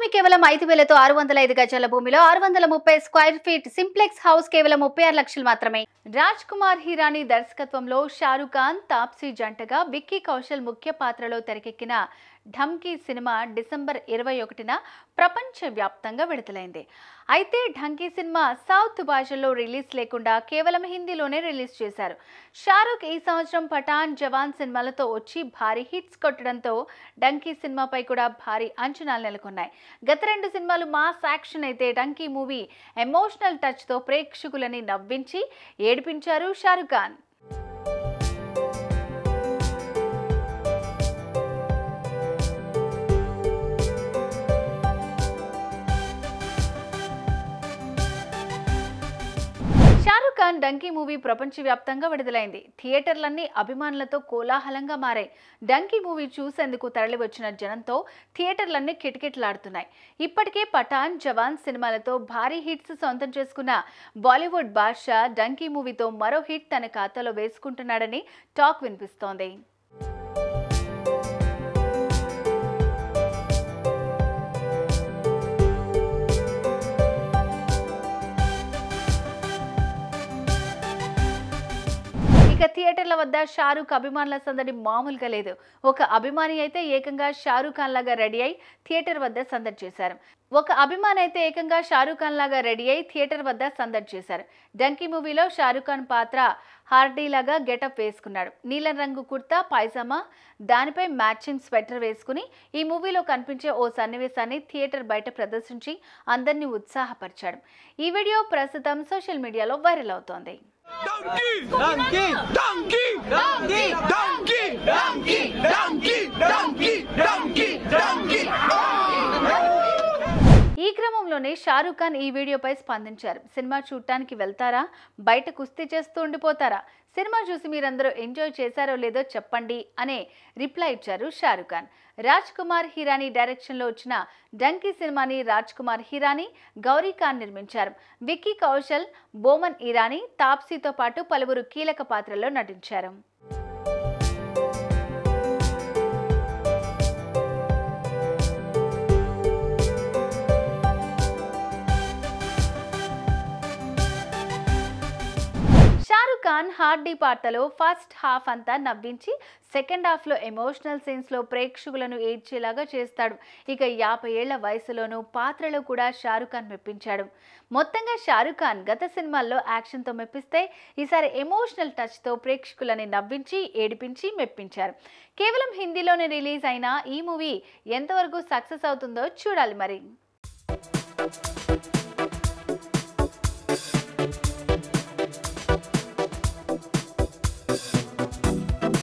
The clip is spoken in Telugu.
భూమి కేవలం 5,000తో 605 గజాల భూమిలో 630 స్క్వేర్ ఫీట్ సింప్లెక్స్ హౌస్ కేవలం 36 లక్షలు మాత్రమే. రాజ్ కుమార్ హిరానీ దర్శకత్వంలో షారుఖ్ ఖాన్, తాప్సీ జంటగా విక్కీ కౌశల్ ముఖ్య పాత్రలో తెరకెక్కిన ఢంకీ సినిమా డిసెంబర్ 21న ప్రపంచవ్యాప్తంగా విడుదలైంది. అయితే ఢంకీ సినిమా సౌత్ భాషల్లో రిలీజ్ లేకుండా కేవలం హిందీలోనే రిలీజ్ చేశారు. షారుఖ్ ఈ సంవత్సరం పఠాన్, జవాన్ సినిమాలతో వచ్చి భారీ హిట్స్ కొట్టడంతో ఢంకీ సినిమాపై కూడా భారీ అంచనాలు నెలకొన్నాయి. గత 2 సినిమాలు మాస్ యాక్షన్ అయితే ఢంకీ మూవీ ఎమోషనల్ టచ్తో ప్రేక్షకులని నవ్వించి ఏడిపించారు షారుఖ్ ఖాన్. షారుఖ్ ఖాన్ ఢంకీ మూవీ ప్రపంచవ్యాప్తంగా విడుదలైంది. థియేటర్లన్నీ అభిమానులతో కోలాహలంగా మారాయి. ఢంకీ మూవీ చూసేందుకు తరలివచ్చిన జనంతో థియేటర్లన్నీ కిటకిటలాడుతున్నాయి. ఇప్పటికే పఠాన్, జవాన్ సినిమాలతో భారీ హిట్స్ సొంతం చేసుకున్న బాలీవుడ్ బాద్షా ఢంకీ మూవీతో మరో హిట్ తన ఖాతాలో వేసుకుంటున్నాడని టాక్ వినిపిస్తోంది. ఇక థియేటర్ల వద్ద షారుఖ్ అభిమానుల సందడి మామూలుగా లేదు. ఒక అభిమాని అయితే ఏకంగా షారుఖ్ ఖాన్ లాగా రెడీ అయి థియేటర్ వద్ద సందడి చేశారు. ఢంకీ మూవీలో షారుఖ్ ఖాన్ పాత్ర హార్డీ లాగా గెటప్ వేసుకున్నాడు. నీలం రంగు కుర్తా, పైజామా, దానిపై మ్యాచింగ్ స్వెటర్ వేసుకుని ఈ మూవీలో కనిపించే ఓ సన్నివేశాన్ని థియేటర్ బయట ప్రదర్శించి అందరినీ ఉత్సాహపరిచాడు. ఈ వీడియో ప్రస్తుతం సోషల్ మీడియాలో వైరల్ అవుతోంది. Donkey! Donkey! Donkey! Donkey! Donkey! Donkey! Donkey! Donkey! Donkey! Donkey! ఈ క్రమంలోనే షారుఖ్ ఖాన్ ఈ వీడియోపై స్పందించారు. సినిమా చూడటానికి వెళ్తారా, బయట కుస్తీ చేస్తూ ఉండిపోతారా? సినిమా చూసి మీరందరూ ఎంజాయ్ చేశారో లేదో చెప్పండి అనే రిప్లై ఇచ్చారు షారుఖ్ ఖాన్. రాజ్ కుమార్ హిరానీ డైరెక్షన్లో వచ్చిన ఢంకీ సినిమాని రాజ్ కుమార్ హిరానీ, గౌరీ ఖాన్ నిర్మించారు. విక్కీ కౌశల్, బోమన్ ఇరానీ, తాప్సీతో పాటు పలువురు కీలక పాత్రల్లో నటించారు. షారుఖ్ ఖాన్ హార్డీ పాటలో ఫస్ట్ హాఫ్ అంతా నవ్వించి సెకండ్ హాఫ్లో ఎమోషనల్ సీన్స్లో ప్రేక్షకులను ఏడ్చేలాగా చేస్తాడు. ఇక 50 ఏళ్ల వయసులోనూ పాత్రలో కూడా షారుఖ్ ఖాన్ మెప్పించాడు. మొత్తంగా షారుఖ్ ఖాన్ గత సినిమాల్లో యాక్షన్తో మెప్పిస్తే ఈసారి ఎమోషనల్ టచ్తో ప్రేక్షకులని నవ్వించి, ఏడిపించి, మెప్పించారు. కేవలం హిందీలోనే రిలీజ్ అయిన ఈ మూవీ ఎంతవరకు సక్సెస్ అవుతుందో చూడాలి మరి.